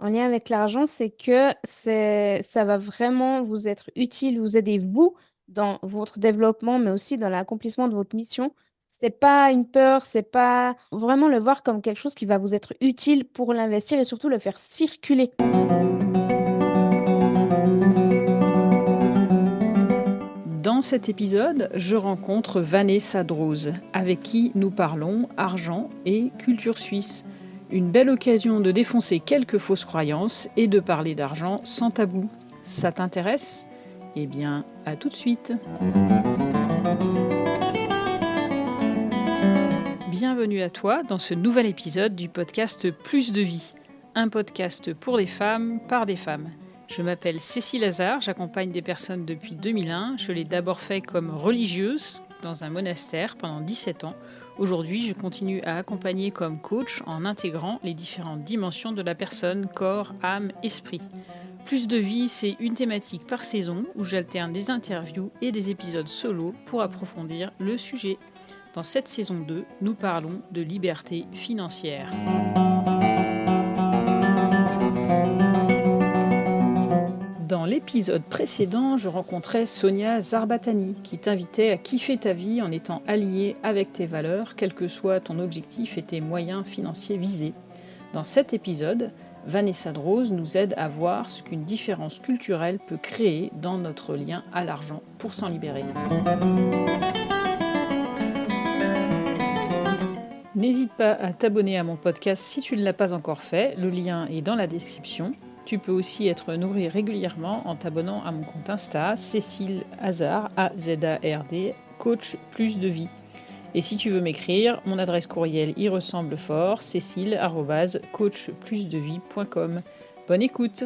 en lien avec l'argent, c'est que ça va vraiment vous être utile, vous aider vous dans votre développement, mais aussi dans l'accomplissement de votre mission. C'est pas une peur, c'est pas vraiment le voir comme quelque chose qui va vous être utile pour l'investir et surtout le faire circuler. Dans cet épisode, je rencontre Vanessa Droz, avec qui nous parlons argent et culture suisse. Une belle occasion de défoncer quelques fausses croyances et de parler d'argent sans tabou. Ça t'intéresse? Eh bien, à tout de suite. Bienvenue à toi dans ce nouvel épisode du podcast Plus de vie, un podcast pour les femmes par des femmes. Je m'appelle Cécile Lazare, j'accompagne des personnes depuis 2001. Je l'ai d'abord fait comme religieuse dans un monastère pendant 17 ans. Aujourd'hui, je continue à accompagner comme coach en intégrant les différentes dimensions de la personne, corps, âme, esprit. Plus de vie, c'est une thématique par saison où j'alterne des interviews et des épisodes solo pour approfondir le sujet. Dans cette saison 2, nous parlons de liberté financière. Dans l'épisode précédent, je rencontrais Sonia Zarbatani qui t'invitait à kiffer ta vie en étant alliée avec tes valeurs, quel que soit ton objectif et tes moyens financiers visés. Dans cet épisode, Vanessa Droz nous aide à voir ce qu'une différence culturelle peut créer dans notre lien à l'argent pour s'en libérer. N'hésite pas à t'abonner à mon podcast si tu ne l'as pas encore fait, le lien est dans la description. Tu peux aussi être nourri régulièrement en t'abonnant à mon compte Insta, Cécile Hazard, A-Z-A-R-D, coach plus de vie. Et si tu veux m'écrire, mon adresse courriel y ressemble fort, cécile@coachplusdevie.com. Bonne écoute!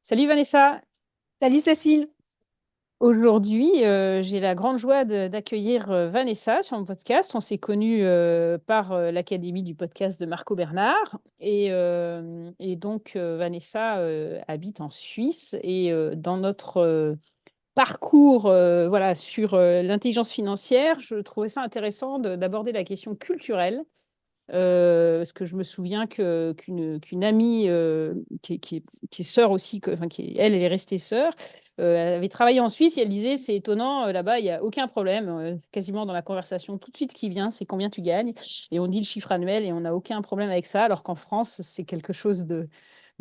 Salut Vanessa! Salut Cécile! Aujourd'hui, j'ai la grande joie d'accueillir Vanessa sur mon podcast. On s'est connus par l'Académie du podcast de Marco Bernard. Et donc, Vanessa habite en Suisse. Et dans notre parcours voilà, sur l'intelligence financière, je trouvais ça intéressant d'aborder la question culturelle. Parce que je me souviens qu'une amie qui est sœur aussi, enfin, elle est restée sœur, elle avait travaillé en Suisse et elle disait, c'est étonnant, là-bas, il n'y a aucun problème, quasiment dans la conversation, tout de suite qui vient, c'est combien tu gagnes. Et on dit le chiffre annuel et on n'a aucun problème avec ça, alors qu'en France, c'est quelque chose de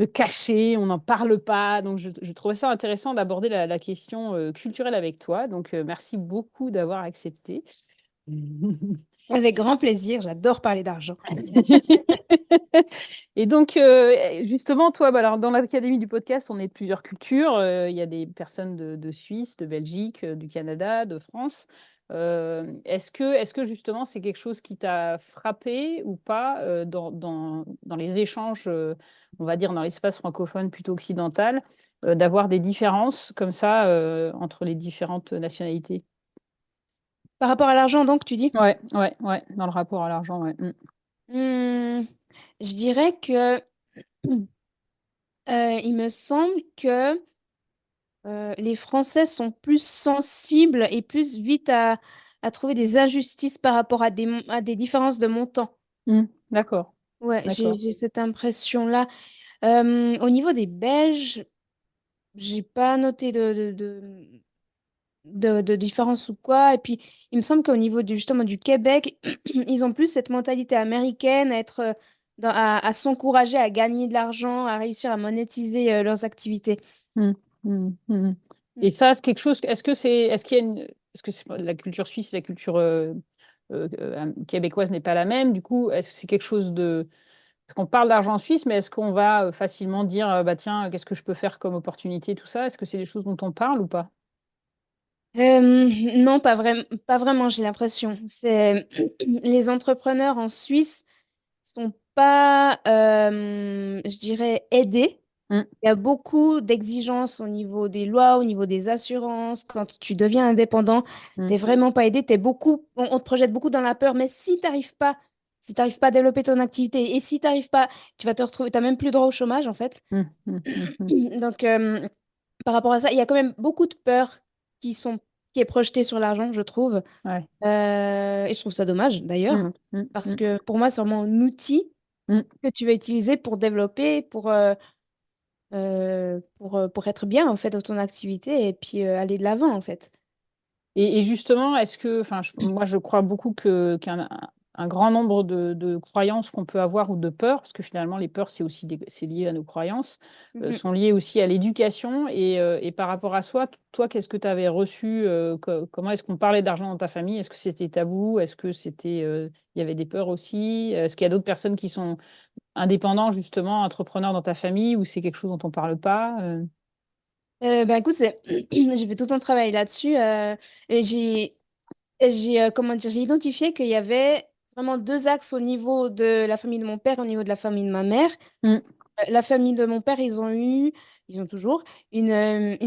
caché, on n'en parle pas. Donc, je trouvais ça intéressant d'aborder la question culturelle avec toi. Donc, merci beaucoup d'avoir accepté. Avec grand plaisir, j'adore parler d'argent. Et donc, justement, toi, alors, dans l'Académie du podcast, on est de plusieurs cultures. Il y a des personnes de Suisse, de Belgique, du Canada, de France. Est-ce que justement, c'est quelque chose qui t'a frappé ou pas dans les échanges, on va dire, dans l'espace francophone plutôt occidental, d'avoir des différences comme ça entre les différentes nationalités? Par rapport à l'argent, donc, tu dis? Ouais, ouais, ouais, dans le rapport à l'argent, ouais. Hmm, je dirais que il me semble que les Français sont plus sensibles et plus vite à trouver des injustices par rapport à à des différences de montant. D'accord, Ouais, d'accord. j'ai cette impression-là. Au niveau des Belges, j'ai pas noté de différence ou quoi. Et puis, il me semble qu'au niveau justement du Québec, ils ont plus cette mentalité américaine, à être, à s'encourager à gagner de l'argent, à réussir à monétiser leurs activités. Mmh. Mmh. Mmh. Mm. Et ça, c'est quelque chose. Est-ce qu'il y a est-ce que la culture suisse, la culture québécoise n'est pas la même? Du coup, est-ce que c'est quelque chose de. Parce qu'on parle d'argent suisse, mais est-ce qu'on va facilement dire, bah tiens, qu'est-ce que je peux faire comme opportunité, tout ça? Est-ce que c'est des choses dont on parle ou pas? Non, pas vraiment, j'ai l'impression. C'est les entrepreneurs en Suisse sont pas, je dirais, aidés. Mmh. Il y a beaucoup d'exigences au niveau des lois, au niveau des assurances. Quand tu deviens indépendant, Mmh. t'es vraiment pas aidé. On te projette beaucoup dans la peur. Mais si t'arrives pas à développer ton activité et si t'arrives pas, tu vas te retrouver, t'as même plus droit au chômage en fait. Mmh. Mmh. Mmh. Donc, par rapport à ça, il y a quand même beaucoup de peur qui sont, qui est projeté sur l'argent, je trouve. Ouais. Et je trouve ça dommage, Mm, d'ailleurs, mm, parce mm, que pour moi, c'est vraiment un outil mm. que tu vas utiliser pour développer, pour être bien, en fait, dans ton activité et puis aller de l'avant, en fait. Et justement, est-ce que, enfin, moi, je crois beaucoup qu'un grand nombre de croyances qu'on peut avoir ou de peurs, parce que finalement, les peurs, c'est aussi c'est lié à nos croyances, Mhm. sont liées aussi à l'éducation. Et par rapport à soi, toi, qu'est-ce que tu avais reçu comment est-ce qu'on parlait d'argent dans ta famille? Est-ce que c'était tabou? Est-ce que il y avait des peurs aussi? Est-ce qu'il y a d'autres personnes qui sont indépendants, justement, entrepreneurs dans ta famille, ou c'est quelque chose dont on parle pas? Bah écoute, j'ai fait tout un travail là-dessus et comment dire, j'ai identifié qu'il y avait vraiment deux axes au niveau de la famille de mon père et au niveau de la famille de ma mère. Mm, La famille de mon père, ils ont toujours une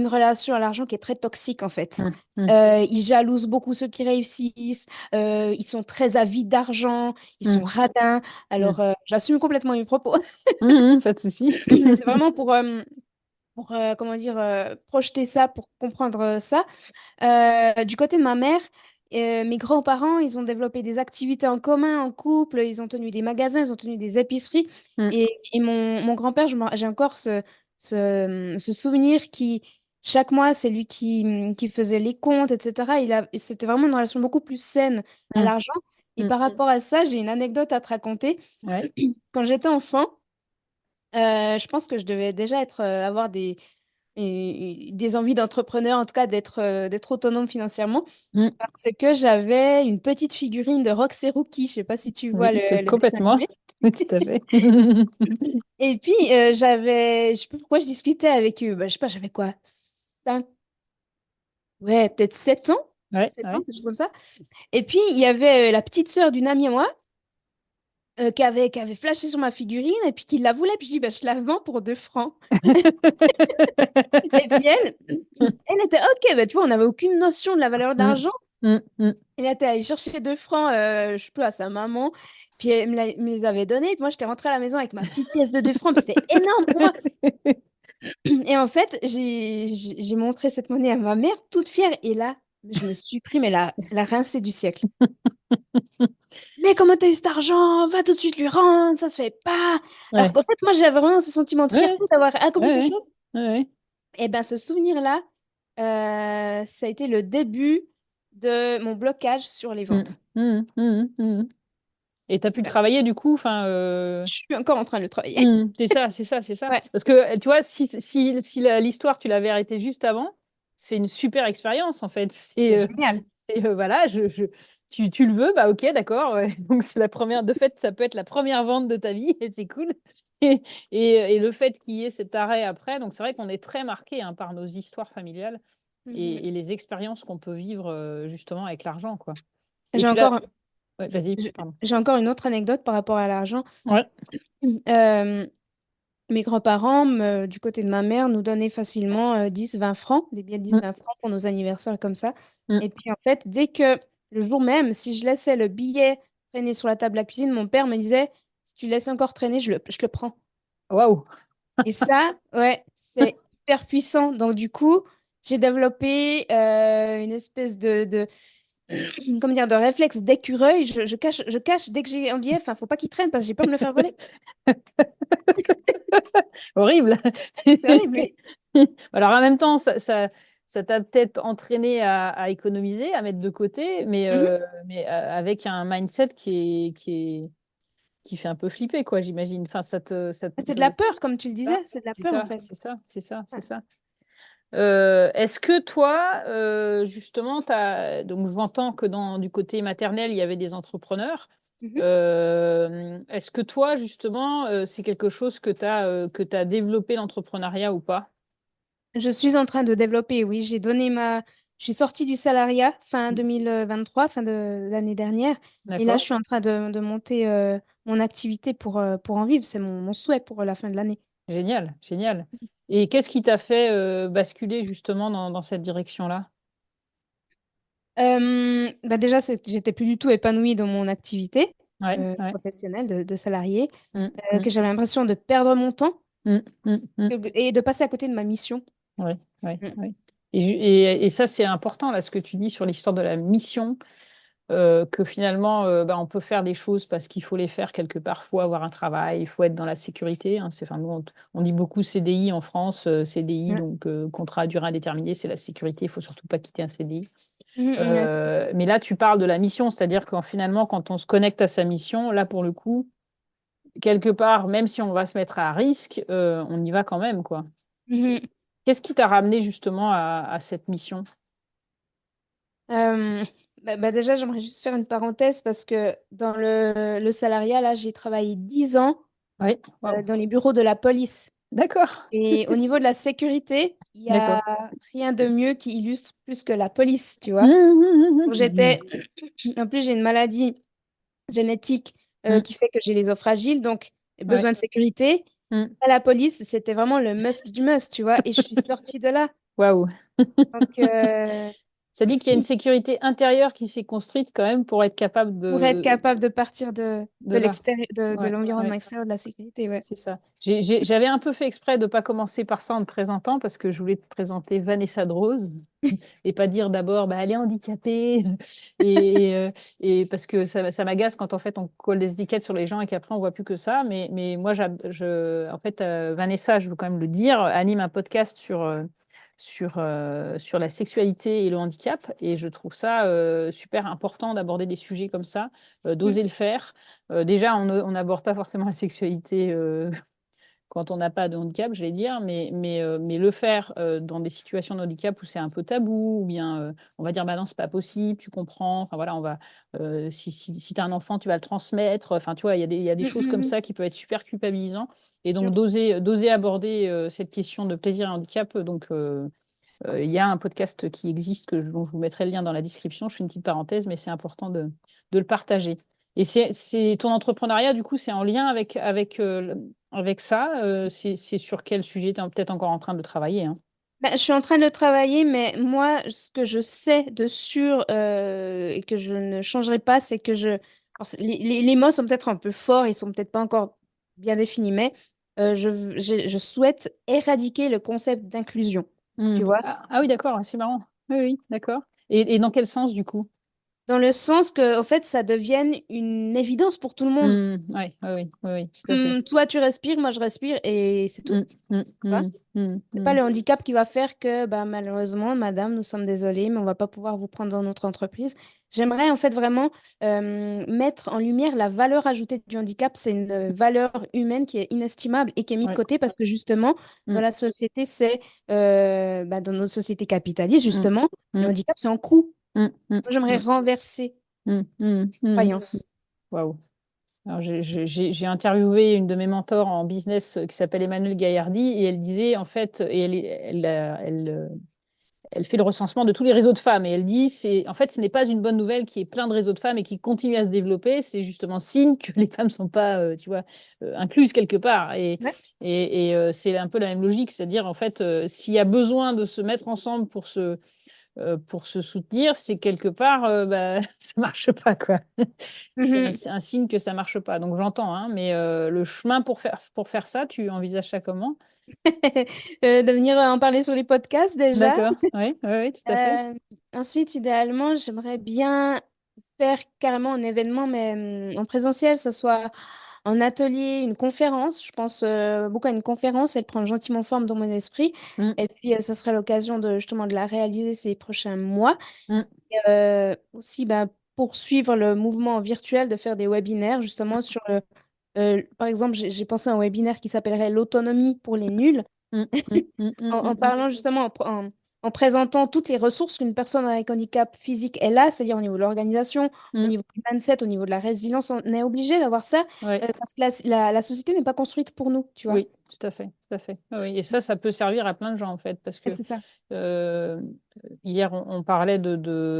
relation à l'argent qui est très toxique en fait. mm, mm, Ils jalousent beaucoup ceux qui réussissent, ils sont très avides d'argent, ils sont mm, radins. mm. Alors, j'assume complètement mes propos, Pas de souci. mais c'est vraiment pour comment dire, projeter ça, pour comprendre ça. Du côté de ma mère, mes grands-parents, ils ont développé des activités en commun, en couple, ils ont tenu des magasins, ils ont tenu des épiceries. Mm, Et mon grand-père, j'ai encore ce souvenir qui, chaque mois, c'est lui qui faisait les comptes, etc. C'était vraiment une relation beaucoup plus saine à mm, l'argent. Et mm. par rapport à ça, j'ai une anecdote à te raconter. Ouais. Quand j'étais enfant, je pense que je devais déjà avoir des envies d'entrepreneur, en tout cas d'être autonome financièrement, Mm. parce que j'avais une petite figurine de Rox et Rookie. Je sais pas si tu vois Oui, le dessin complètement. animé. Oui, tout à fait. Et puis, je sais pas pourquoi je discutais avec eux. Bah, je sais pas, j'avais quoi? 5, ouais, peut-être 7 ans. Ouais, 7 ans, ouais. quelque chose comme ça. Et puis, il y avait la petite sœur d'une amie à moi qui avait flashé sur ma figurine et puis qui la voulait. Puis je dis, bah, je la vends pour 2 francs. Et puis elle était OK. Bah, tu vois, on n'avait aucune notion de la valeur de Mm, l'argent. mm, mm. Elle était allée chercher 2 francs, je sais plus, à sa maman. Puis elle me les avait donnés. Puis moi, j'étais rentrée à la maison avec ma petite pièce de 2 francs. Puis c'était énorme pour moi. Et en fait, j'ai montré cette monnaie à ma mère, toute fière. Et là, je me suis pris, mais la rincée du siècle. Mais comment t'as eu cet argent? Va tout de suite lui rendre, ça se fait pas. Alors Ouais. qu'en fait, moi, j'avais vraiment ce sentiment de Ouais, fierté d'avoir accompli quelque ouais, chose. ouais. Et ben ce souvenir-là, ça a été le début de mon blocage sur les Mm, ventes. mm, mm, mm. Et tu as pu le Ouais. travailler du coup, enfin, Je suis encore en train de le travailler. c'est ça, c'est ça, c'est ça. Ouais, Parce que tu vois, si l'histoire tu l'avais arrêtée juste avant, c'est une super expérience en fait. c'est génial. Voilà, tu le veux, bah ok, d'accord. Ouais. Donc c'est la première. De fait, ça peut être la première vente de ta vie et c'est cool. Et, et le fait qu'il y ait cet arrêt après, donc c'est vrai qu'on est très marqué hein, par nos histoires familiales Mhm. et les expériences qu'on peut vivre justement avec l'argent, quoi. Et J'ai tu l'as. encore, Ouais, vas-y, j'ai pardon. j'ai encore une autre anecdote par rapport à l'argent. Ouais. Euh, Mes grands-parents, du côté de ma mère, nous donnaient facilement 10, 20 francs, des billets de dix Mm, vingt francs pour nos anniversaires comme ça. mm. Et puis en fait, dès que le jour même, si je laissais le billet traîner sur la table de la cuisine, mon père me disait, si tu le laisses encore traîner, je le prends. Waouh. Et ça, ouais, c'est hyper puissant. Donc du coup, j'ai développé une espèce comment dire, de réflexe d'écureuil. Je cache dès que j'ai un billet. Enfin, faut pas qu'il traîne parce que j'ai peur de me le faire voler. Horrible. C'est horrible. Oui. Alors en même temps, ça t'a peut-être entraîné à économiser, à mettre de côté, Mhm. mais avec un mindset qui fait un peu flipper, quoi, j'imagine. Enfin, C'est de la peur, comme tu le ça, disais. C'est de la c'est peur, en ça, fait. c'est ça, c'est ça, c'est Ouais. ça. Est-ce que toi, justement, donc j'entends que du côté maternel, il y avait des entrepreneurs. Mhm. Est-ce que toi, justement, c'est quelque chose que tu as développé l'entrepreneuriat ou pas? Je suis en train de développer, oui. Je suis sortie du salariat fin 2023, fin de l'année dernière. Et là, je D'accord. suis en train de monter mon activité pour en vivre. C'est mon souhait pour la fin de l'année. Génial, génial. Et qu'est-ce qui t'a fait basculer justement dans cette direction-là? Bah déjà, j'étais plus du tout épanouie dans mon activité Ouais, ouais. professionnelle de salarié, Mm, mm, que j'avais l'impression de perdre mon temps mm, mm, mm. et de passer à côté de ma mission. Ouais, ouais, Mm. ouais. Et ça, c'est important, là, ce que tu dis sur l'histoire de la mission, que finalement, on peut faire des choses parce qu'il faut les faire quelque part. Il faut avoir un travail, il faut être dans la sécurité, hein. Enfin, nous, on dit beaucoup CDI en France, CDI, Mm. donc contrat à durée indéterminée, c'est la sécurité, il faut surtout pas quitter un CDI. Ouais, c'est ça. Mais là, tu parles de la mission, c'est-à-dire que finalement, quand on se connecte à sa mission, là, pour le coup, quelque part, même si on va se mettre à risque, on y va quand même, quoi. Mhm. Qu'est-ce qui t'a ramené justement à cette mission? Euh, déjà, j'aimerais juste faire une parenthèse parce que dans le salariat, là, j'ai travaillé 10 ans Oui, waouh. dans les bureaux de la police. D'accord, Et au niveau de la sécurité, il n'y d'accord. a rien de mieux qui illustre plus que la police, tu Mmh, vois. mmh, Donc, mmh, en plus, j'ai une maladie génétique mmh. qui fait que j'ai les os fragiles, donc Ouais. besoin de sécurité. Mmh. À la police, c'était vraiment le must du must, tu vois. Et je suis sortie de là. Waouh. Donc, Ça dit qu'il y a une sécurité intérieure qui s'est construite quand même pour être capable pour être capable de partir de là. l'extérieur, de Ouais, l'environnement ouais. extérieur de la sécurité, ouais. C'est ça. J'avais un peu fait exprès de ne pas commencer par ça en te présentant parce que je voulais te présenter Vanessa Drose et pas dire d'abord bah, elle est handicapée et parce que ça m'agace quand en fait on colle des étiquettes sur les gens et qu'après on voit plus que ça. Mais moi, en fait, Vanessa, je veux quand même le dire, anime un podcast sur la sexualité et le handicap et je trouve ça super important d'aborder des sujets comme ça, Mm, d'oser le faire. Déjà, on n'aborde pas forcément la sexualité quand on n'a pas de handicap, je vais dire, mais le faire dans des situations de handicap où c'est un peu tabou, ou bien on va dire, bah non, c'est pas possible, tu comprends, enfin voilà, si tu as un enfant, tu vas le transmettre, enfin tu vois, il y a des choses comme ça qui peuvent être super culpabilisants. Et donc, sûr. d'oser aborder cette question de plaisir et handicap, il y a un podcast qui existe, dont je vous mettrai le lien dans la description. Je fais une petite parenthèse, mais c'est important de le partager. Et ton entrepreneuriat, du coup, c'est en lien avec ça. C'est sur quel sujet tu es peut-être encore en train de travailler, hein? Je suis en train de travailler, mais moi, ce que je sais de sûr et que je ne changerai pas, c'est que les mots sont peut-être un peu forts, ils sont peut-être pas encore bien définis, mais je souhaite éradiquer le concept d'inclusion. Hmm. Tu vois? Ah oui, d'accord, c'est marrant. Oui, oui, d'accord. Et dans quel sens, du coup? Dans le sens que, au fait, ça devienne une évidence pour tout le monde. Hmm, ouais, oui, oui, oui, oui, tout à fait. Toi, tu respires, moi, je respire, et c'est tout. Hmm, hmm, hmm, hmm, C'est pas hmm. le handicap qui va faire que, bah, malheureusement, madame, nous sommes désolés, mais on va pas pouvoir vous prendre dans notre entreprise. J'aimerais en fait vraiment mettre en lumière la valeur ajoutée du handicap. C'est une valeur humaine qui est inestimable et qui est mise de Ouais. côté parce que justement, Hmm, dans la société, dans notre société capitaliste, hmm, justement, le hmm, handicap, c'est en coût. hmm, hmm, Moi, j'aimerais hmm, renverser hmm, hmm, hmm. croyance. Waouh. Alors, j'ai interviewé une de mes mentors en business qui s'appelle Emmanuelle Gaillardi et elle disait en fait, et elle fait le recensement de tous les réseaux de femmes et elle dit en fait ce n'est pas une bonne nouvelle qu'il y ait plein de réseaux de femmes et qui continuent à se développer, c'est justement signe que les femmes ne sont pas tu vois, incluses quelque part Ouais. c'est un peu la même logique, c'est-à-dire en fait s'il y a besoin de se mettre ensemble pour se soutenir, c'est quelque part, bah, ça marche pas, quoi. Mhm. C'est un signe que ça marche pas. Donc j'entends, hein, mais le chemin pour faire ça, tu envisages ça comment? De venir en parler sur les podcasts déjà. D'accord, oui, oui, oui, tout à fait. Euh, Ensuite, idéalement, j'aimerais bien faire carrément un événement, mais en présentiel, ça soit un atelier, une conférence. Je pense beaucoup à une conférence, elle prend gentiment forme dans mon esprit. Mmh, Et puis, ça serait l'occasion de justement de la réaliser ces prochains mois. mmh, Et, aussi, bah, poursuivre le mouvement virtuel, de faire des webinaires justement sur par exemple, j'ai pensé à un webinaire qui s'appellerait l'autonomie pour les nuls mmh, mmh, mmh, mmh, en mmh, mmh, parlant justement, en présentant toutes les ressources qu'une personne avec handicap physique est là, c'est-à-dire au niveau de l'organisation, au mmh. niveau du mindset, au niveau de la résilience, on est obligé d'avoir ça Ouais, parce que la société n'est pas construite pour nous, tu vois. oui, tout à fait, tout à fait. Oui, oui. Et ça peut servir à plein de gens, en fait, parce Et que c'est ça. euh, hier, on parlait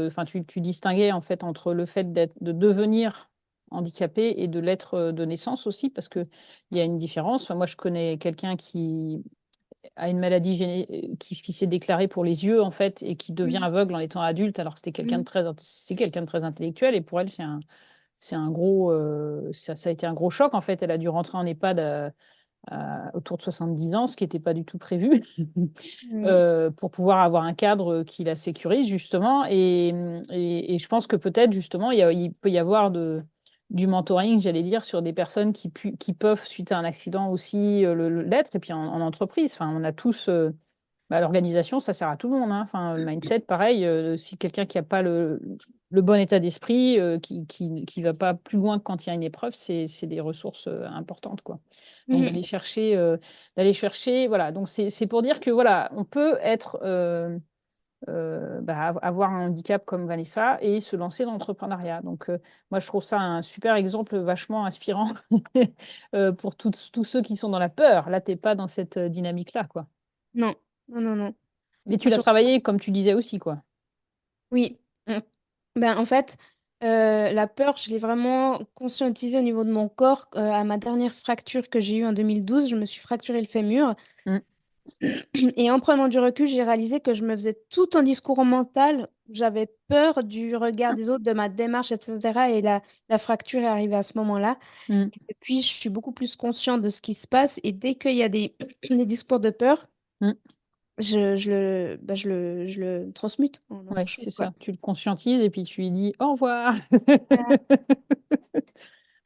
enfin, tu distinguais, en fait, entre le fait de devenir handicapé et de l'être de naissance aussi, parce qu'il y a une différence. Enfin, moi, je connais quelqu'un qui a une maladie qui s'est déclarée pour les yeux, en fait, et qui devient Mhm. aveugle en étant adulte, alors que Mhm. c'est quelqu'un de très intellectuel, et pour elle, c'est un gros, ça a été un gros choc, en fait. Elle a dû rentrer en EHPAD autour de 70 ans, ce qui n'était pas du tout prévu, Mm. pour pouvoir avoir un cadre qui la sécurise, justement. Et je pense que peut-être, justement, il peut y avoir du mentoring, j'allais dire, sur des personnes qui peuvent, suite à un accident aussi, l'être. Et puis en entreprise, enfin, on a tous. L'organisation, ça sert à tout le monde, hein. Enfin, le mindset, pareil, si quelqu'un qui a pas le bon état d'esprit, qui va pas plus loin que quand il y a une épreuve, c'est des ressources, importantes, quoi. Donc Mhm. d'aller chercher, voilà, donc c'est pour dire que, voilà, on peut être, avoir un handicap comme Vanessa et se lancer dans l'entrepreneuriat. Donc moi, je trouve ça un super exemple vachement inspirant, pour tous ceux qui sont dans la peur. Là, tu es pas dans cette, dynamique-là, quoi. Non, non, non, non. Mais tu l'as Surtout, travaillé comme tu disais aussi, quoi. oui. Mm. Ben, en fait, la peur, je l'ai vraiment conscientisée au niveau de mon corps. À ma dernière fracture que j'ai eue en 2012, je me suis fracturé le fémur. Mmh. Et en prenant du recul, j'ai réalisé que je me faisais tout un discours mental. J'avais peur du regard des autres, de ma démarche, etc. Et la fracture est arrivée à ce moment-là. Mmh. Et puis, je suis beaucoup plus consciente de ce qui se passe. Et dès qu'il y a des discours de peur, Mmh. je le transmute en autre Ouais, c'est chose, quoi. ça. Tu le conscientises et puis tu lui dis: «Au revoir».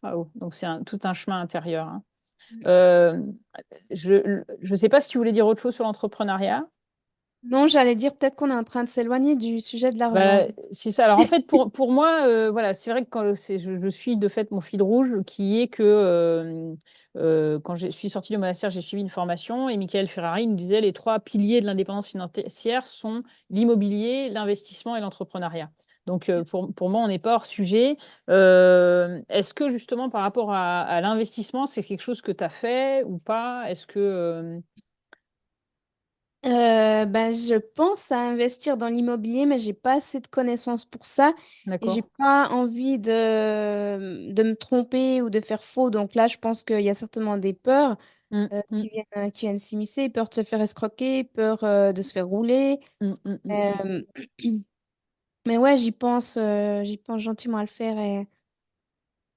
Waouh, donc c'est tout un chemin intérieur, hein. Hem, je sais pas si tu voulais dire autre chose sur l'entrepreneuriat? Non, j'allais dire peut-être qu'on est en train de s'éloigner du sujet de l'argent. Bah, c'est ça. Alors en fait, pour moi, voilà, c'est vrai que quand je suis de fait mon fil rouge qui est que, quand je suis sortie du monastère, j'ai suivi une formation et Michael Ferrari nous disait: «Les 3 piliers de l'indépendance financière sont l'immobilier, l'investissement et l'entrepreneuriat». Donc pour moi, on n'est pas hors sujet. Est-ce que justement par rapport à l'investissement, c'est quelque chose que tu as fait ou pas? Est-ce que, Ben, je pense à investir dans l'immobilier, mais j'ai pas assez de connaissances pour ça. Et j'ai d'accord. pas envie de me tromper ou de faire faux. Donc là, je pense qu'il y a certainement des peurs Mmh, mmh, qui viennent s'immiscer, peur de se faire escroquer, peur de se faire rouler. mmh, mmh, mmh, mmh. Euh, mais ouais, j'y pense gentiment à le faire. Et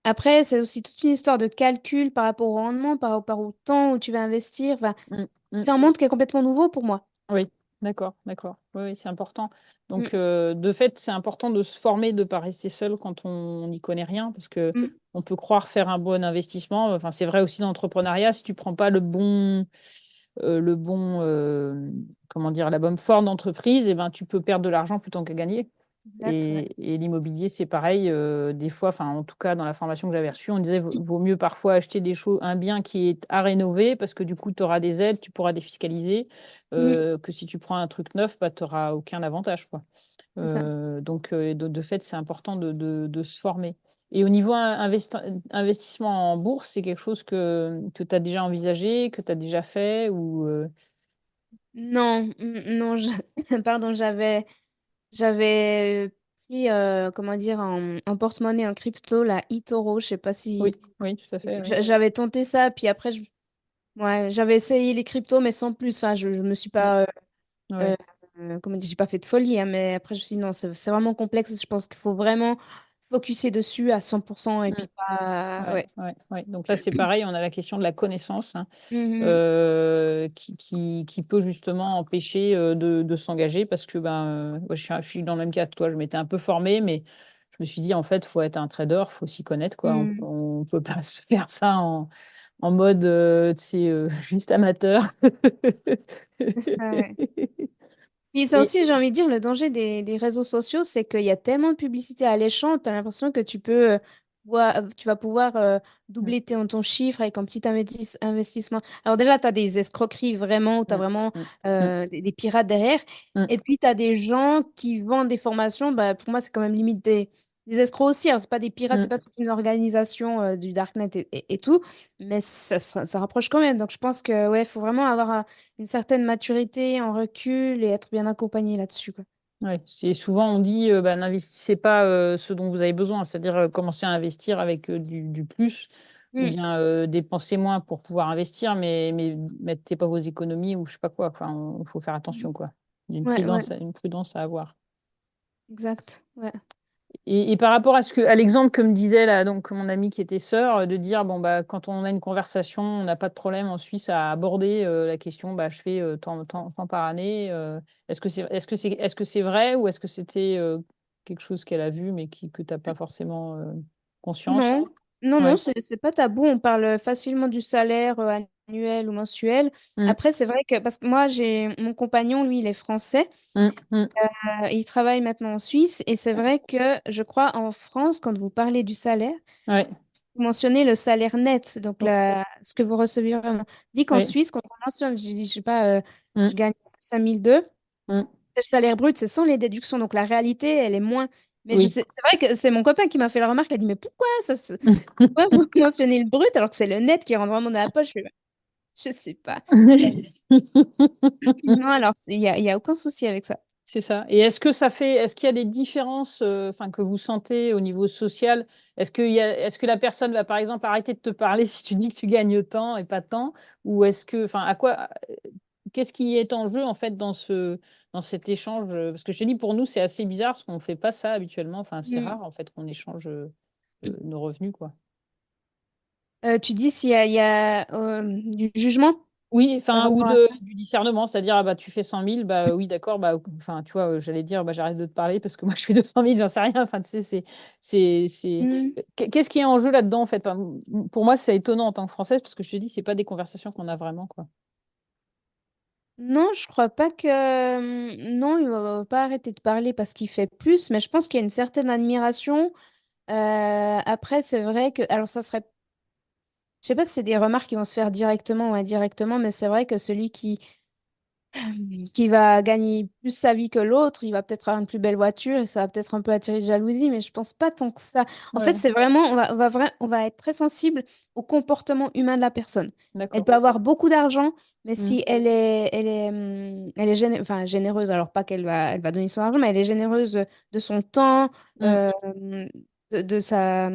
après, c'est aussi toute une histoire de calcul par rapport au rendement, par rapport au temps où tu vas investir. Enfin, Mmh, mmh. c'est un monde qui est complètement nouveau pour moi. Oui, d'accord, d'accord. Oui, oui, c'est important. Mm, Donc, de fait, c'est important de se former, de ne pas rester seul quand on n'y connaît rien, parce que mm, on peut croire faire un bon investissement. Enfin, c'est vrai aussi dans l'entrepreneuriat, si tu prends pas comment dire, la bonne forme d'entreprise, et ben, tu peux perdre de l'argent plutôt que gagner. exact, ouais. Et l'immobilier, c'est pareil. Des fois, enfin, en tout cas, dans la formation que j'avais reçue, on disait vaut mieux parfois acheter un bien qui est à rénover parce que du coup, tu auras des aides, tu pourras défiscaliser, Mm, que si tu prends un truc neuf, bah, tu auras aucun avantage, quoi. c'est ça. Donc, de fait, c'est important de se former. Et au niveau investissement en bourse, c'est quelque chose que tu as déjà envisagé, que tu as déjà fait ou Non, non, pardon, j'avais pris, comment dire, en porte-monnaie, en crypto, la eToro, je sais pas oui, si... oui, tout à fait, oui. J'avais tenté ça, puis après, ouais, j'avais essayé les cryptos, mais sans plus. Enfin, je me suis Mmh, pas... ouais. comment dire, j'ai pas fait de folie, hein, mais après, je me suis dit, non, c'est vraiment complexe. Je pense qu'il faut vraiment focuser dessus à 100% et Mmh. puis pas... Ouais, Ouais. ouais, ouais. Donc là, c'est pareil, on a la question de la connaissance, hein, Mhm, qui peut justement empêcher, de s'engager parce que, ben, moi, je suis dans le même cas que toi. Je m'étais un peu formée, mais je me suis dit: «En fait, faut être un trader, faut s'y connaître, quoi. mhm. On peut pas se faire ça en mode, tu sais, juste amateur». C'est ça, ouais. Puis ça Et aussi, j'ai envie de dire, le danger des réseaux sociaux, c'est qu'il y a tellement de publicité alléchante, tu as l'impression que tu vas pouvoir mmh, doubler ton chiffre avec un petit investissement. Alors déjà, tu as des escroqueries vraiment, où tu as mmh, vraiment mmh, mmh, des pirates derrière. mmh, Et puis, tu as des gens qui vendent des formations. Bah, pour moi, c'est quand même limite des escrocs aussi. Alors, c'est pas des pirates, c'est mmh. pas toute une organisation du Darknet et tout, mais ça rapproche quand même. Donc, je pense que ouais, faut vraiment avoir une certaine maturité, en recul et être bien accompagné là-dessus, quoi. Ouais, c'est souvent on dit, bah, n'investissez pas, ce dont vous avez besoin, c'est-à-dire, commencez à investir avec, du plus ou Mm, bien, dépensez moins pour pouvoir investir, mais mettez pas vos économies ou je sais pas quoi, enfin, il faut faire mm. attention, quoi. Ouais, ouais, Une prudence à avoir. exact. Ouais. Et par rapport à l'exemple que me disait là, donc mon ami qui était sœur, de dire bon bah quand on a une conversation, on n'a pas de problème en Suisse à aborder la question, bah je fais tant par année. Est-ce que c'est vrai ou est-ce que c'était quelque chose qu'elle a vu mais que tu n'as pas forcément conscience? Non, non, non, Ouais. c'est pas tabou. On parle facilement du salaire annuel ou mensuel. Mm, Après, c'est vrai que, parce que moi, j'ai mon compagnon, lui, il est français. mm, mm. Il travaille maintenant en Suisse. Et c'est vrai que, je crois, en France, quand vous parlez du salaire, Ouais. vous mentionnez le salaire net, donc Ok. ce que vous recevez vraiment. Dit qu'en Ouais. Suisse, quand on mentionne, je sais pas, je Mm, gagne 5002, mm. le salaire brut, c'est sans les déductions. Donc la réalité, elle est moins. Mais Oui. c'est vrai que c'est mon copain qui m'a fait la remarque. Il a dit, mais pourquoi ça, pourquoi vous mentionnez le brut alors que c'est le net qui rentre vraiment dans la poche? Je sais pas. Non, alors, il y a aucun souci avec ça. C'est ça. Et est-ce qu'il y a des différences, enfin, que vous sentez au niveau social? Est-ce que la personne va, par exemple, arrêter de te parler si tu dis que tu gagnes tant et pas tant? Ou enfin, qu'est-ce qui est en jeu, en fait, dans cet échange? Parce que je te dis, pour nous, c'est assez bizarre parce qu'on ne fait pas ça habituellement. Enfin, c'est Mm. rare, en fait, qu'on échange nos revenus, quoi. Tu dis il y a du jugement Oui, par enfin, ou rapport à ça? du discernement, c'est-à-dire, ah bah, tu fais 100 000, bah oui, d'accord, bah, enfin, tu vois, j'allais dire, bah, j'arrête de te parler parce que moi, je fais 200 000, j'en sais rien. Enfin, tu sais, Mm. Qu'est-ce qui est en jeu là-dedans, en fait? Enfin, pour moi, c'est étonnant en tant que Française parce que je te dis, c'est pas des conversations qu'on a vraiment, quoi. Non, je crois pas que... Non, il va pas arrêter de parler parce qu'il fait plus, mais je pense qu'il y a une certaine admiration. Après, c'est vrai que... Alors, ça serait... Je sais pas si c'est des remarques qui vont se faire directement ou indirectement, mais c'est vrai que celui qui va gagner plus sa vie que l'autre, il va peut-être avoir une plus belle voiture et ça va peut-être un peu attirer de jalousie, mais je pense pas tant que ça. En fait, Ouais, c'est vraiment, on va être très sensible au comportement humain de la personne. Elle d'accord. peut avoir beaucoup d'argent, mais Mm, si elle est enfin, généreuse, alors pas elle va donner son argent, mais elle est généreuse de son temps, mm, euh, de sa,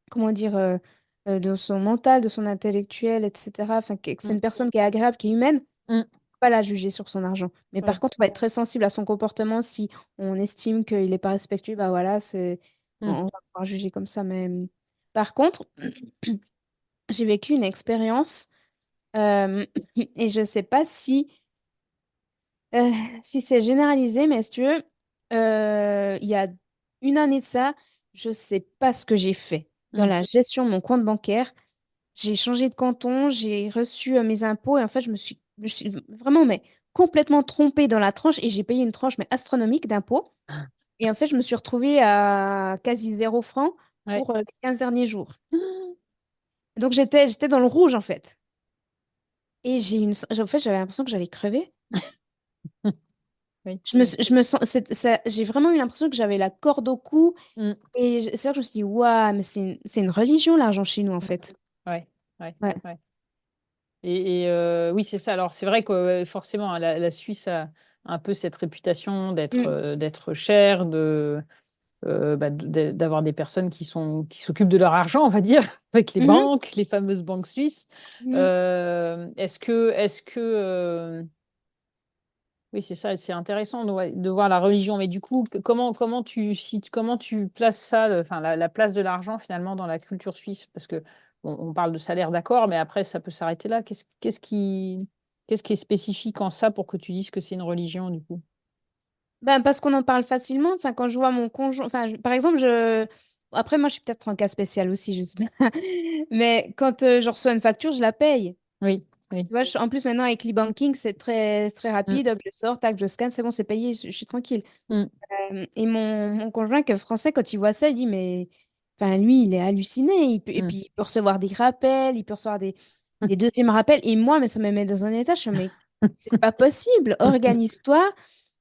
comment dire, de son mental, de son intellectuel, etc. Enfin, que c'est mm, une personne qui est agréable, qui est humaine, mm, pas la juger sur son argent. Mais par ouais, contre, on va être très sensible à son comportement. Si on estime qu'il n'est pas respectueux, bah voilà, mm, on va pouvoir juger comme ça. Mais par contre, j'ai vécu une expérience et je sais pas euh, si c'est généralisé, mais si tu veux, il y a une année de ça, je sais pas ce que j'ai fait dans mm. la gestion de mon compte bancaire. J'ai changé de canton, j'ai reçu mes impôts et en fait, je me suis vraiment mais complètement trompée dans la tranche et j'ai payé une tranche mais astronomique d'impôts. Et en fait, je me suis retrouvée à quasi 0 francs Ouais. pour les 15 derniers jours. Donc j'étais dans le rouge en fait. Et en fait, j'avais l'impression que j'allais crever. Oui. Je me sens, j'ai vraiment eu l'impression que j'avais la corde au cou. Mm, Et c'est là que je me suis dit, waouh, mais c'est une religion l'argent chez nous en mm. fait. Ouais, ouais, Ouais. ouais. Et oui, c'est ça. Alors, c'est vrai que forcément, hein, la Suisse a un peu cette réputation Mm. d'être chère, d'avoir des personnes qui s'occupent de leur argent, on va dire, avec les Mhm. banques, les fameuses banques suisses. Mhm. Oui, c'est ça, c'est intéressant ouais, de voir la religion. Mais du coup, comment tu places ça, enfin, la place de l'argent finalement dans la culture suisse? Parce que on parle de salaire, d'accord, mais après, ça peut s'arrêter là. Qu'est-ce qui est spécifique en ça pour que tu dises que c'est une religion, du coup? Ben, parce qu'on en parle facilement. Enfin, quand je vois mon conjoint, enfin, par exemple, après, moi, je suis peut-être un cas spécial aussi, je sais pas. Mais quand je reçois une facture, je la paye. Oui, oui. Tu vois, en plus, maintenant, avec l'e-banking, c'est très, très Mm, rapide. Hop, je sors, tac, je scanne, c'est bon, c'est payé, je suis tranquille. mm, Et mon conjoint, qui est français, quand il voit ça, il dit, mais, enfin, lui, il est halluciné. Et mm, puis, il peut recevoir des rappels, il peut recevoir des deuxièmes rappels. Et moi, mais ça me met dans un état, je suis, mais c'est pas possible. Organise-toi.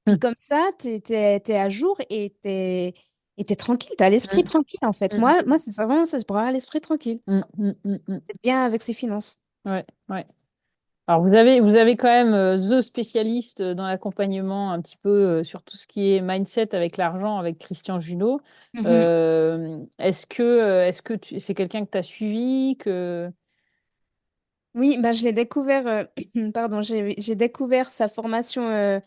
Puis comme ça, t'es à jour et t'es tranquille. T'as l'esprit mm, tranquille, en fait. mm, Moi c'est vraiment ça, c'est pour avoir l'esprit tranquille. mm, mm, mm, mm. Être bien avec ses finances. Ouais, ouais. Alors, vous avez quand même the spécialiste dans l'accompagnement un petit peu sur tout ce qui est mindset avec l'argent, avec Christian Junot. Mhm. Est-ce que c'est quelqu'un que tu as suivi que... Oui, bah, je l'ai découvert, pardon, j'ai découvert sa formation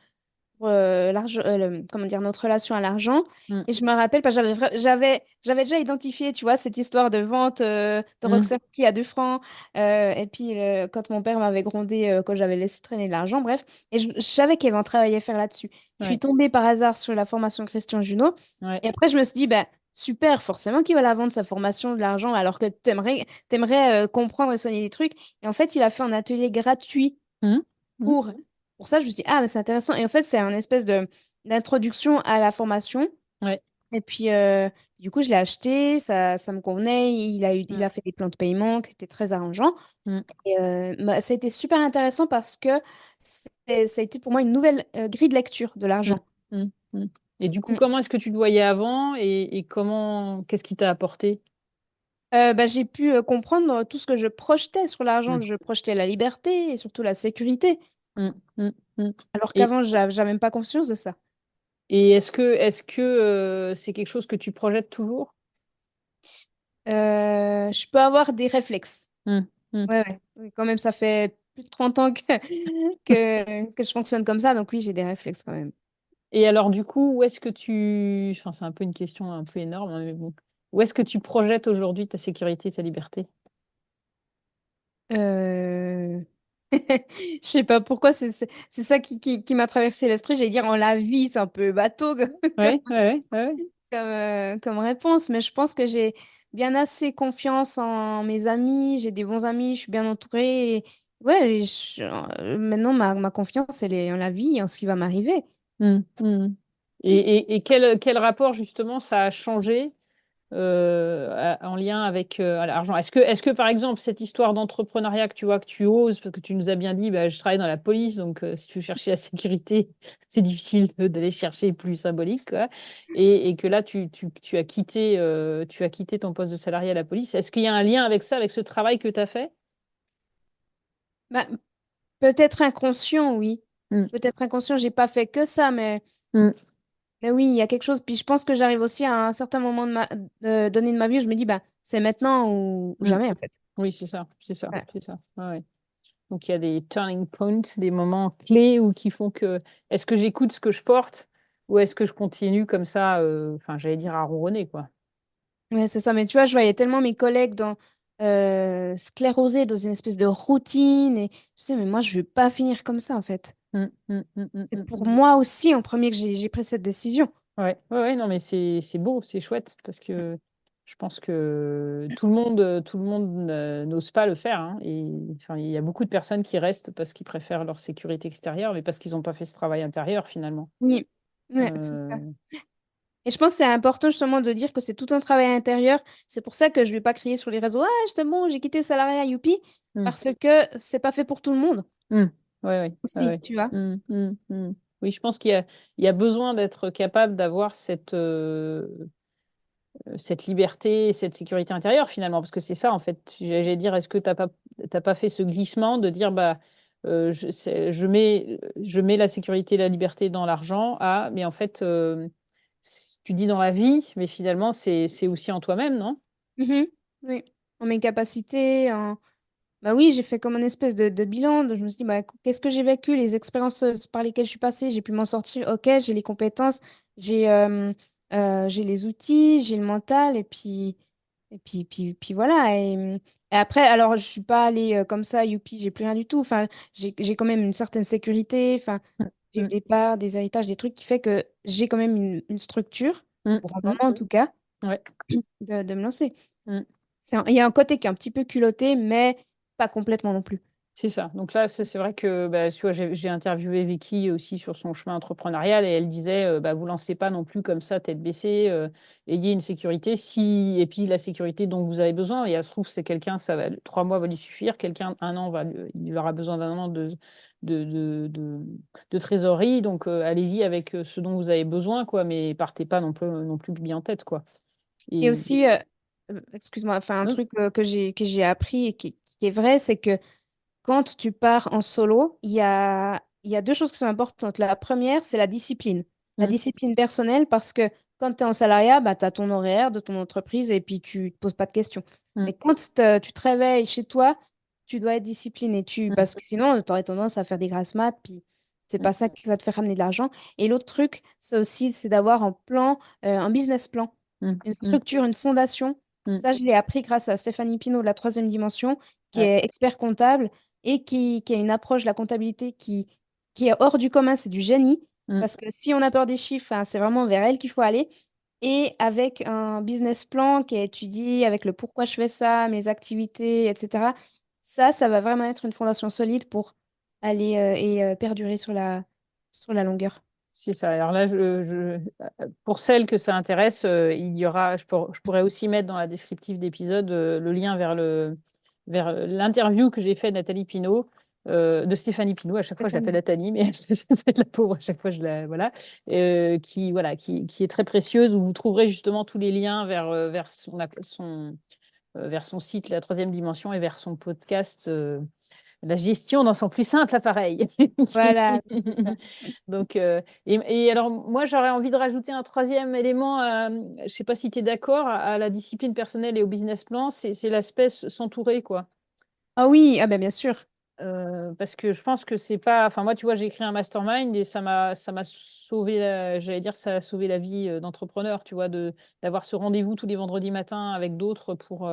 l'argent, comment dire, notre relation à l'argent. Mm, Et je me rappelle, parce que j'avais déjà identifié, tu vois, cette histoire de vente de mm, Roxy à 2 francs. Et puis, quand mon père m'avait grondé quand j'avais laissé traîner de l'argent, bref. Et je savais qu'il y avait un travail à faire là-dessus. Je suis ouais, tombée par hasard sur la formation Christian Junot. ouais. Et après, je me suis dit, ben, super, forcément qu'il va la vendre, sa formation de l'argent, alors que t'aimerais comprendre et soigner des trucs. Et en fait, il a fait un atelier gratuit Mm, mm, pour, pour ça. Je me suis dit, ah, mais c'est intéressant. Et en fait, c'est un espèce de d'introduction à la formation. ouais, Et puis, du coup, je l'ai acheté, ça me convenait. Il mm, a fait des plans de paiement qui étaient très arrangeants. mm, Et bah, ça a été super intéressant parce que ça a été pour moi une nouvelle grille de lecture de mm, l'argent. mm, mm. Et du coup, Mm. comment est-ce que tu te voyais avant et qu'est-ce qui t'a apporté? Bah, j'ai pu comprendre tout ce que je projetais sur l'argent, Mm, que je projetais la liberté et surtout la sécurité, mm, mm, mm. alors Et, qu'avant, j'avais même pas conscience de ça. est-ce que c'est quelque chose que tu projettes toujours? Je peux avoir des réflexes. Mm, mm. Ouais, ouais. Oui, quand même, ça fait plus de 30 ans que je fonctionne comme ça, donc oui, j'ai des réflexes quand même. Et alors, du coup, où est-ce que tu... Enfin, c'est un peu une question un peu énorme, hein, mais bon. Où est-ce que tu projettes aujourd'hui ta sécurité et ta liberté? Euh... Je sais pas pourquoi, c'est ça qui m'a traversé l'esprit. J'allais dire en la vie, c'est un peu bateau Ouais, ouais, ouais, ouais. comme réponse, mais je pense que j'ai bien assez confiance en mes amis, j'ai des bons amis, je suis bien entourée. Et ouais, maintenant, ma confiance, elle est en la vie, en ce qui va m'arriver. Mm, mm. Et quel rapport, justement, ça a changé en lien avec l'argent. Est-ce que, par exemple, cette histoire d'entrepreneuriat que tu vois, que tu oses, parce que tu nous as bien dit, bah, je travaille dans la police, donc si tu veux chercher la sécurité, c'est difficile d'aller chercher plus symbolique, quoi. Et que là, tu as quitté ton poste de salarié à la police. Est-ce qu'il y a un lien avec ça, avec ce travail que tu as fait? Bah, peut-être inconscient, oui. Mm, Peut-être inconscient, j'ai pas fait que ça, mm, mais oui, il y a quelque chose. Puis je pense que j'arrive aussi à un certain moment donné de ma vie où je me dis, bah, c'est maintenant ou mm. jamais, en fait. Oui, c'est ça, c'est ça, Ouais. c'est ça. Ouais, ouais. Donc il y a des turning points, des moments clés où qui font que est-ce que j'écoute ce que je porte ou est-ce que je continue comme ça, enfin j'allais dire à ronronner quoi. Ouais, c'est ça. Mais tu vois, je voyais tellement mes collègues sclérosés dans une espèce de routine. Et je sais, mais moi, je veux pas finir comme ça, en fait. Mm, mm, mm, mm, C'est mm, pour mm. moi aussi en premier que j'ai pris cette décision. Ouais, ouais, ouais, non mais c'est beau, c'est chouette parce que je pense que tout le monde n'ose pas le faire, hein. Et enfin il y a beaucoup de personnes qui restent parce qu'ils préfèrent leur sécurité extérieure, mais parce qu'ils n'ont pas fait ce travail intérieur finalement. Oui, ouais, c'est ça. Euh, Et je pense que c'est important justement de dire que c'est tout un travail intérieur. C'est pour ça que je vais pas crier sur les réseaux, ah, c'est bon, j'ai quitté le salariat, youpi, mm. parce que c'est pas fait pour tout le monde Mm. Ouais, ouais, ouais, aussi, ouais. tu vois. Mm, mm, mm. Oui, je pense il y a besoin d'être capable d'avoir cette liberté, cette sécurité intérieure finalement, parce que c'est ça en fait. J'allais dire, est-ce que t'as pas fait ce glissement de dire, bah, je mets la sécurité et la liberté dans l'argent, ah, mais en fait, tu dis dans la vie, mais finalement, c'est aussi en toi-même, non? Mhm. Oui, en mes capacités, bah oui, j'ai fait comme une espèce de bilan. Je me suis dit, bah, qu'est-ce que j'ai vécu, les expériences par lesquelles je suis passée, j'ai pu m'en sortir. Ok, j'ai les compétences, j'ai les outils, j'ai le mental, puis voilà. Et après, alors, je suis pas allée comme ça, youpi, j'ai plus rien du tout. Enfin, j'ai quand même une certaine sécurité. Enfin, Mm, j'ai eu mm, des parts, des héritages, des trucs qui fait que j'ai quand même une structure, mm, pour un mm. moment en tout cas, Ouais. de me lancer. Mm. Il y a un côté qui est un petit peu culotté, mais pas complètement non plus. C'est ça. Donc là, c'est vrai que bah, tu vois, j'ai interviewé Vicky aussi sur son chemin entrepreneurial et elle disait bah, vous lancez pas non plus comme ça, tête baissée, ayez une sécurité. Et puis la sécurité dont vous avez besoin, et elle se trouve, c'est quelqu'un, 3 mois va lui suffire, quelqu'un, un an, il aura besoin d'un an de, de, de- de trésorerie. Donc allez-y avec ce dont vous avez besoin, quoi, mais partez pas non plus bien en tête, quoi. Et Et, aussi, excuse-moi, enfin, un non, truc que j'ai appris et qui est vrai, c'est que quand tu pars en solo, il y a deux choses qui sont importantes. La première, c'est la discipline. La mm, discipline personnelle, parce que quand tu es en salariat, bah, tu as ton horaire de ton entreprise et puis tu te poses pas de questions. mm, Mais quand tu te réveilles chez toi, tu dois être discipliné. mm, Parce que sinon, tu aurais tendance à faire des grasses mat. Puis C'est Mm, pas ça qui va te faire ramener de l'argent. Et l'autre truc, c'est aussi, c'est d'avoir un plan, un business plan, mm, une mm, structure, une fondation. mm. Ça, je l'ai appris grâce à Stéphanie Pinault de la troisième dimension, qui Ouais, est expert comptable et qui a une approche de la comptabilité qui est hors du commun, c'est du génie. mm. Parce que si on a peur des chiffres, hein, c'est vraiment vers elle qu'il faut aller. Et avec un business plan qui est étudié, avec le pourquoi je fais ça, mes activités, etc. Ça va vraiment être une fondation solide pour aller perdurer sur la longueur. C'est ça. Alors là, pour celles que ça intéresse, il y aura, je pourrais aussi mettre dans la descriptive d'épisode le lien vers l'interview que j'ai fait de Nathalie Pinault, de Stéphanie Pinault. À chaque fois, je l'appelle Stéphanie. Nathalie, mais c'est de la pauvre. À chaque fois, je la voilà, qui est très précieuse. Où vous trouverez justement tous les liens vers son site, la troisième dimension, et vers son podcast. La gestion dans son plus simple appareil. Voilà, c'est ça. Donc, et alors, moi, j'aurais envie de rajouter un troisième élément, je ne sais pas si tu es d'accord, à la discipline personnelle et au business plan, c'est l'aspect s'entourer, quoi. Ah oui, ah ben bien sûr. Parce que je pense que c'est pas. Enfin, moi, tu vois, j'ai créé un mastermind et ça m'a sauvé, j'allais dire, ça a sauvé la vie d'entrepreneur, tu vois, d'avoir ce rendez-vous tous les vendredis matins avec d'autres pour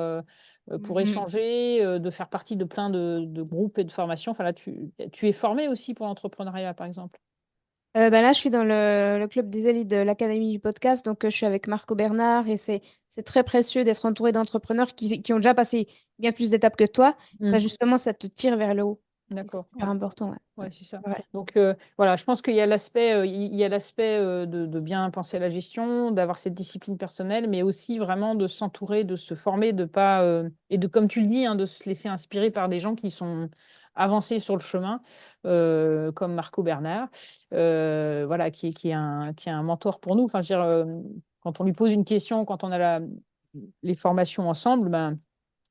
Mhm. échanger, de faire partie de plein de groupes et de formations. Enfin, là, tu es formé aussi pour l'entrepreneuriat, par exemple. Ben là, je suis dans le club des élites de l'Académie du podcast, donc je suis avec Marco Bernard et c'est très précieux d'être entouré d'entrepreneurs qui ont déjà passé bien plus d'étapes que toi. Ben Mm, justement, ça te tire vers le haut et c'est d'accord. super Ouais. important. Ouais. Ouais, Ouais. c'est ça. Ouais. Donc voilà, je pense qu'il y a il y a l'aspect de bien penser à la gestion, d'avoir cette discipline personnelle, mais aussi vraiment de s'entourer, de se former, de pas et de, comme tu le dis, hein, de se laisser inspirer par des gens qui sont avancés sur le chemin, comme Marco Bernard, voilà, qui est un mentor pour nous. Enfin, je veux dire, quand on lui pose une question, quand on a les formations ensemble, ben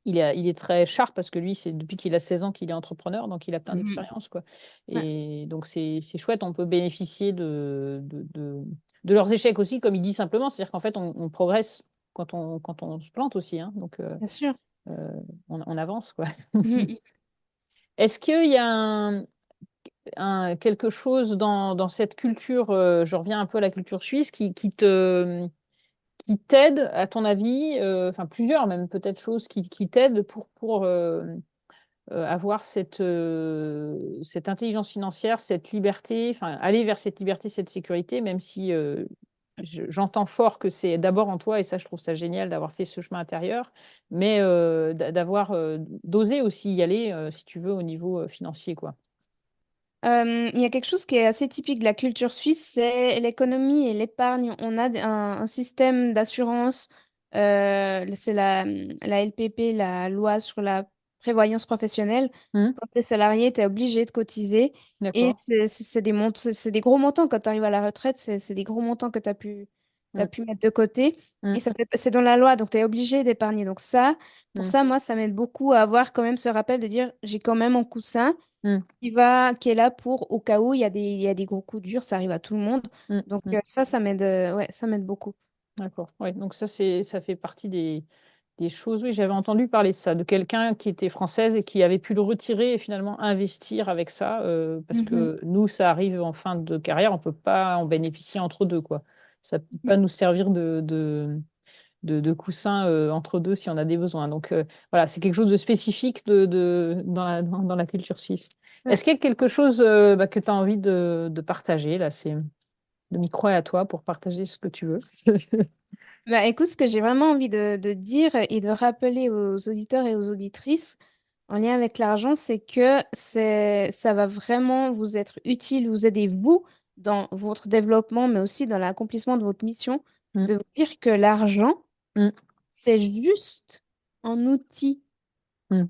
il est très sharp parce que lui, c'est depuis qu'il a 16 ans qu'il est entrepreneur, donc il a plein Mhm. d'expérience, quoi. Ouais, Et donc, c'est chouette, on peut bénéficier de leurs échecs aussi, comme il dit simplement. C'est-à-dire qu'en fait, on progresse quand on se plante aussi, hein. Donc, bien sûr. on avance, quoi. Mhm. Est-ce qu'il y a quelque chose dans cette culture, je reviens un peu à la culture suisse, qui t'aide, à ton avis, enfin plusieurs même peut-être choses qui t'aident pour avoir cette intelligence financière, cette liberté, enfin, aller vers cette liberté, cette sécurité, même si j'entends fort que c'est d'abord en toi, et ça, je trouve ça génial d'avoir fait ce chemin intérieur, mais d'oser aussi y aller, si tu veux, au niveau financier, quoi. Il y a quelque chose qui est assez typique de la culture suisse, c'est l'économie et l'épargne. On a un système d'assurance, c'est la LPP, la loi sur la prévoyance professionnelle. Hmm, Quand tu es salarié, tu es obligé de cotiser. Et d'accord. c'est des gros montants. Quand tu arrives à la retraite, c'est des gros montants que tu as Hmm, pu mettre de côté. hmm, Et c'est dans la loi, donc tu es obligé d'épargner. Donc ça, pour hmm, ça, moi, ça m'aide beaucoup à avoir quand même ce rappel de dire, j'ai quand même un coussin hmm, qui est là pour au cas où il y a des gros coups durs, ça arrive à tout le monde. hmm, Donc hmm. ça m'aide ouais, ça m'aide beaucoup. D'accord. Ouais, donc ça fait partie des choses. Oui, j'avais entendu parler de ça, de quelqu'un qui était française et qui avait pu le retirer et finalement investir avec ça, parce Mhm. que nous, ça arrive en fin de carrière, on peut pas en bénéficier entre deux, quoi. Ça peut pas nous servir de coussin entre deux si on a des besoins. Donc voilà, c'est quelque chose de spécifique dans la culture suisse. Ouais. Est-ce qu'il y a quelque chose que tu as envie de partager là? Le micro est à toi pour partager ce que tu veux. Bah, écoute, ce que j'ai vraiment envie de dire et de rappeler aux auditeurs et aux auditrices en lien avec l'argent, c'est que ça va vraiment vous être utile, vous aider vous dans votre développement, mais aussi dans l'accomplissement de votre mission, Mm, de vous dire que l'argent, mm, c'est juste un outil mm,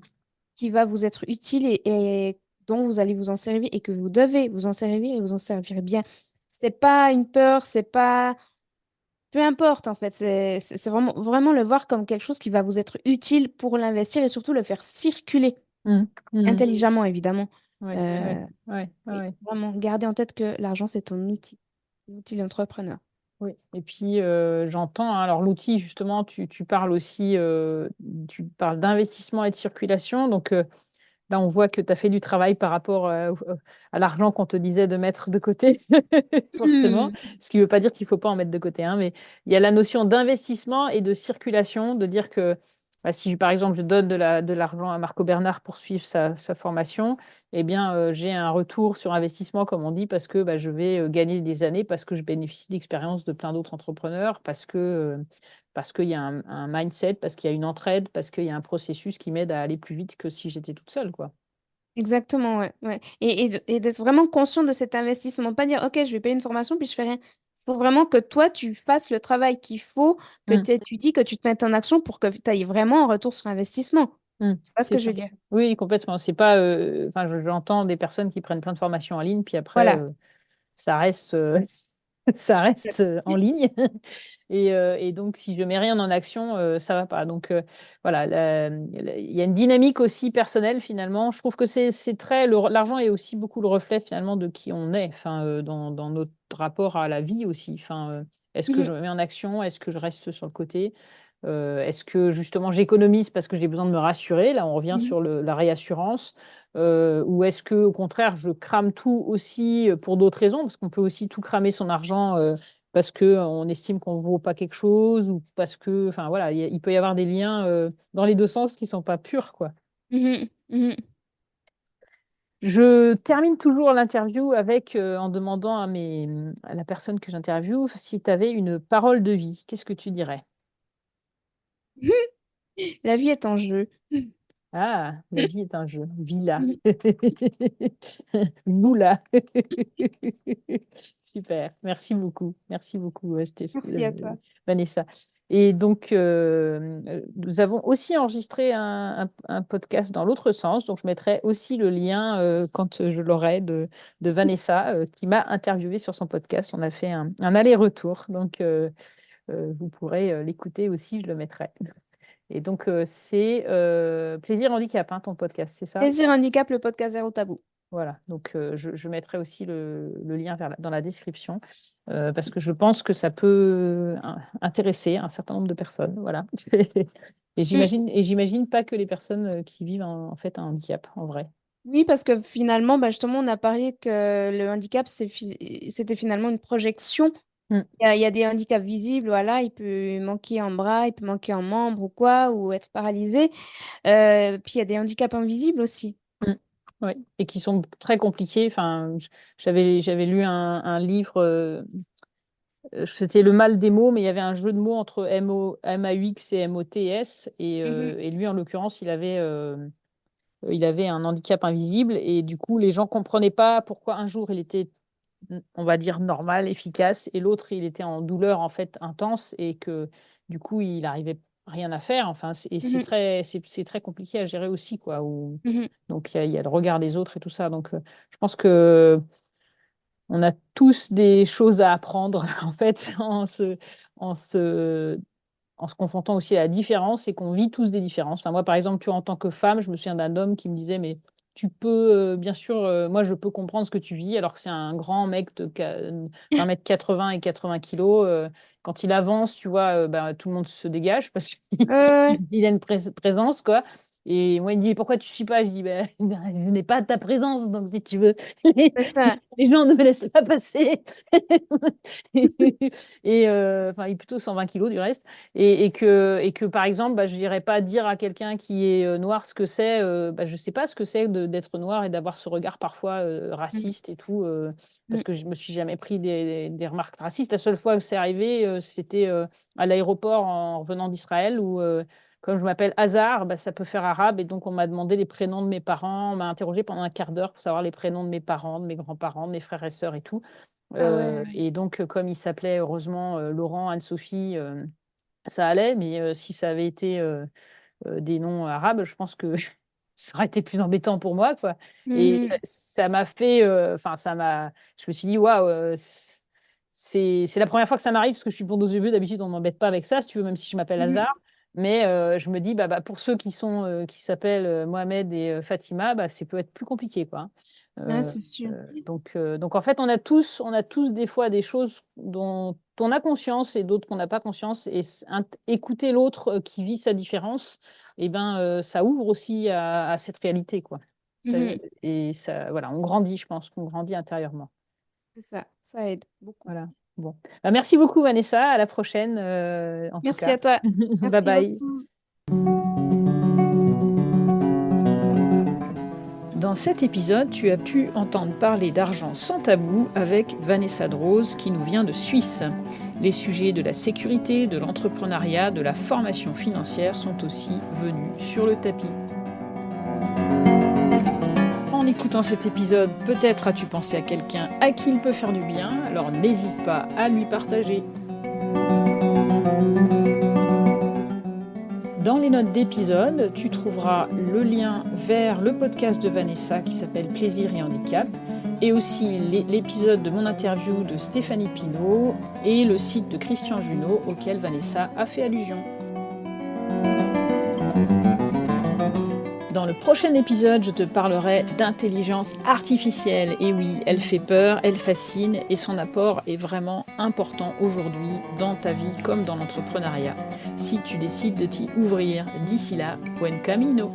qui va vous être utile et dont vous allez vous en servir et que vous devez vous en servir et vous en servir bien. C'est pas une peur, c'est pas... Peu importe en fait, c'est vraiment, vraiment le voir comme quelque chose qui va vous être utile pour l'investir et surtout le faire circuler mm, mm. intelligemment évidemment. Ouais, ouais, Euh, ouais, ouais, et ouais. vraiment garder en tête que l'argent c'est ton outil, l'outil d'entrepreneur. Oui. Et puis j'entends, hein, alors l'outil justement, tu parles aussi, tu parles d'investissement et de circulation. Donc Là, on voit que tu as fait du travail par rapport à l'argent qu'on te disait de mettre de côté, forcément. Hmm. Ce qui ne veut pas dire qu'il ne faut pas en mettre de côté, hein, mais il y a la notion d'investissement et de circulation, de dire que bah, si, par exemple, je donne de l'argent à Marco Bernard pour suivre sa formation, eh bien, j'ai un retour sur investissement, comme on dit, parce que bah, je vais gagner des années, parce que je bénéficie d'expérience de plein d'autres entrepreneurs, parce qu'il y a un mindset, parce qu'il y a une entraide, parce qu'il y a un processus qui m'aide à aller plus vite que si j'étais toute seule, quoi. Exactement, ouais, ouais. Et d'être vraiment conscient de cet investissement. Pas dire, OK, je vais payer une formation, puis je fais rien. Il faut vraiment que toi, tu fasses le travail qu'il faut, que Mm, tu étudies, que tu te mettes en action pour que tu ailles vraiment un retour sur investissement. mm, Tu vois ce c'est que je ça. veux dire? Oui, complètement. C'est pas, enfin, j'entends des personnes qui prennent plein de formations en ligne, puis après, Voilà. ça reste, ça reste en ligne. Et donc, si je mets rien en action, ça va pas. Donc, voilà, il y a une dynamique aussi personnelle finalement. Je trouve que c'est très, l'argent est aussi beaucoup le reflet finalement de qui on est, enfin, dans notre rapport à la vie aussi. Enfin, est-ce que je Mhm, me mets en action? Est-ce que je reste sur le côté? Est-ce que justement j'économise parce que j'ai besoin de me rassurer? Là, on revient mhm, sur la réassurance. Ou est-ce que au contraire, je crame tout aussi pour d'autres raisons? Parce qu'on peut aussi tout cramer son argent parce qu'on estime qu'on ne vaut pas quelque chose ou parce que, enfin voilà, il peut y avoir des liens dans les deux sens qui ne sont pas purs, quoi. mhm, mhm. Je termine toujours l'interview avec, en demandant à la personne que j'interviewe si tu avais une parole de vie. Qu'est-ce que tu dirais? La vie est en jeu. Ah, la vie est un jeu. Villa. Mhm. Moula. Super. Merci beaucoup. Merci beaucoup, Merci à toi. Vanessa. Et donc, nous avons aussi enregistré un podcast dans l'autre sens. Donc, je mettrai aussi le lien quand je l'aurai de Vanessa qui m'a interviewé sur son podcast. On a fait un aller-retour. Donc, vous pourrez l'écouter aussi. Je le mettrai. Et donc, c'est Plaisir Handicap, hein, ton podcast, c'est ça? Plaisir Handicap, le podcast Zéro Tabou. Voilà, donc je mettrai aussi le lien dans la description parce que je pense que ça peut intéresser un certain nombre de personnes. Voilà. Mm. Et j'imagine pas que les personnes qui vivent en fait un handicap, en vrai. Oui, parce que finalement, bah, justement, on a parlé que le handicap, c'était finalement une projection. Mm, Il y a des handicaps visibles, voilà, il peut manquer un bras, il peut manquer un membre ou quoi, ou être paralysé. Puis il y a des handicaps invisibles aussi. mm. Ouais. Et qui sont très compliqués. Enfin, j'avais lu un livre, c'était Le mal des mots, mais il y avait un jeu de mots entre MAUX et MOTS. Mhm, Et lui, en l'occurrence, il avait un handicap invisible et du coup, les gens comprenaient pas pourquoi un jour il était, on va dire, normal, efficace, et l'autre, il était en douleur en fait intense et que du coup, il arrivait rien à faire. Enfin, et mhm, c'est très compliqué à gérer aussi, quoi. mhm. Donc, il y a le regard des autres et tout ça. Donc, je pense que on a tous des choses à apprendre en fait en se en se confrontant aussi à la différence et qu'on vit tous des différences. Enfin, moi, par exemple, tu vois, en tant que femme, je me souviens d'un homme qui me disait, mais tu peux, bien sûr, moi, je peux comprendre ce que tu vis, alors que c'est un grand mec d'un mètre 80 et 80 kilos. Quand il avance, tu vois, bah, tout le monde se dégage parce qu'il Ouais, il a une présence, quoi. Et moi, il me dit, pourquoi tu ne suis pas? Je dis, bah, je n'ai pas ta présence, donc si tu veux, les, c'est ça. les gens ne me laissent pas passer. Et enfin, il est plutôt 120 kilos du reste. Et que par exemple, bah, je n'irais pas dire à quelqu'un qui est noir ce que c'est. Bah, je ne sais pas ce que c'est d'être noir et d'avoir ce regard parfois Mhm, raciste et tout, mhm. parce que je me suis jamais pris des remarques racistes. La seule fois que c'est arrivé, c'était à l'aéroport en revenant d'Israël où, comme je m'appelle Hazar, bah, ça peut faire arabe. Et donc, on m'a demandé les prénoms de mes parents. On m'a interrogé pendant un quart d'heure pour savoir les prénoms de mes parents, de mes grands-parents, de mes frères et sœurs et tout. Ah ouais. Et donc, comme il s'appelait heureusement Laurent, Anne-Sophie, ça allait, mais si ça avait été des noms arabes, je pense que ça aurait été plus embêtant pour moi, quoi. Et Mhm, ça m'a fait, enfin, je me suis dit, waouh, c'est la première fois que ça m'arrive parce que je suis blonde aux yeux bleus. D'habitude, on m'embête pas avec ça, si tu veux, même si je m'appelle mhm. Hazar. Mais je me dis, pour ceux qui s'appellent Mohamed et Fatima, bah, ça peut être plus compliqué, quoi. Ouais, Euh, c'est sûr. donc, en fait, on a tous des fois des choses dont on a conscience et d'autres qu'on n'a pas conscience. Et écouter l'autre qui vit sa différence, eh ben, ça ouvre aussi à cette réalité, quoi. Mhm. Et ça, voilà, on grandit, je pense qu'on grandit intérieurement. C'est ça aide beaucoup. Voilà. Bon. Bah, merci beaucoup, Vanessa. À la prochaine, en tout Merci cas. à toi. Bye Merci bye. beaucoup. Dans cet épisode, tu as pu entendre parler d'argent sans tabou avec Vanessa Droz qui nous vient de Suisse. Les sujets de la sécurité, de l'entrepreneuriat, de la formation financière sont aussi venus sur le tapis. En écoutant cet épisode, peut-être as-tu pensé à quelqu'un à qui il peut faire du bien, alors n'hésite pas à lui partager. Dans les notes d'épisode, tu trouveras le lien vers le podcast de Vanessa qui s'appelle Plaisir et handicap, et aussi l'épisode de mon interview de Stéphanie Pinault et le site de Christian Junot auquel Vanessa a fait allusion. Dans le prochain épisode, je te parlerai d'intelligence artificielle. Et oui, elle fait peur, elle fascine et son apport est vraiment important aujourd'hui dans ta vie comme dans l'entrepreneuriat. Si tu décides de t'y ouvrir, d'ici là, buen camino!